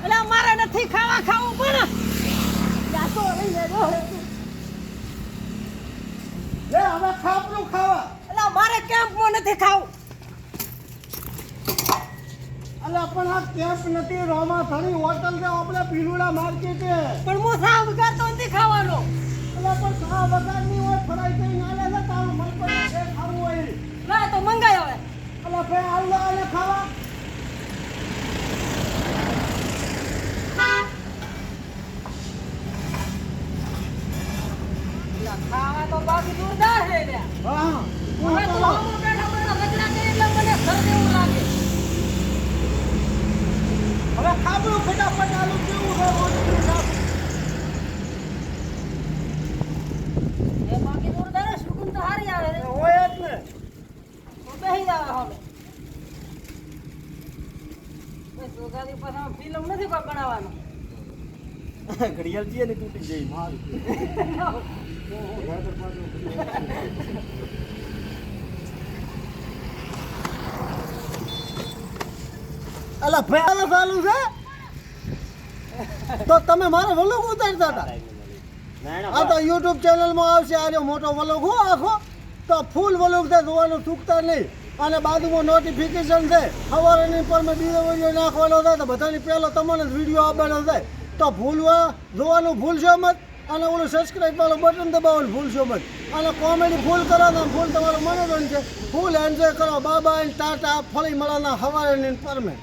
એટલે મારે નથી ખાવા ખાવું પણ જાતો લઈ લેજો લે હવે ખાપરું ખાવા. એટલે મારે કેમ્પમાં નથી ખાવું. અલા પણ આ કેમ્પ નથી, રોમા થણી હોટલ છે આપણે પીલુડા માર્કેટ છે. પણ હું સા વગર તો નથી ખાવાનો. અલા પણ સા વગરની હોય ફરાઈ થઈ નાલે છે તારું મન પર જે ખાવું હોય. ના તો મંગાય હવે. અલા ભાઈ આલે આલે ખાવા. ખાવા તો બાકી જોરદાર છે લે. હા હવે તો હું બેઠા બેઠા રગડા કરી એટલે મને શરદી એવું લાગે. હવે ખાબરું ફટાફટ આલુ કેવું છે ઓછું સાફ. એ બાકી જોરદાર છે, સુગંધ તો સારી આવે છે. હોય જ ને. તો બેહી જાવ હવે. એ સોગાદી પાસે ફિલ્મ નથી કોઈ બનાવવાનો. ઘડિયાળ છે ને તૂટી જઈ મારું. અલા ભાઈ આલો ચાલુ છે તો તમે મારો વ્લોગ ઉતારતા હતા. આ તો YouTube ચેનલમાં આવશે આ મોટો વ્લોગ હો આખો તો ફૂલ વ્લોગ છે, જોવાનું ચૂકતા નહીં. અને બાજુમાં નોટિફિકેશન છે, સવારની પર મેં બીજો વિડીયો નાખવાનો થાય તો બધાની પહેલો તમને જ વિડીયો આપવાનો થાય. તો જોવાનું ભૂલશો મત અને ઓલું સબસ્ક્રાઈબ વાળું બટન દબાવવાનું ભૂલશો મત. અને કોમેડી ફૂલ કરો ને ફૂલ તમારું મનોરંજન છે, ફૂલ એન્જોય કરો. બાય બાય, ટાટા, ફળી મળવાના સવારની પર મેં.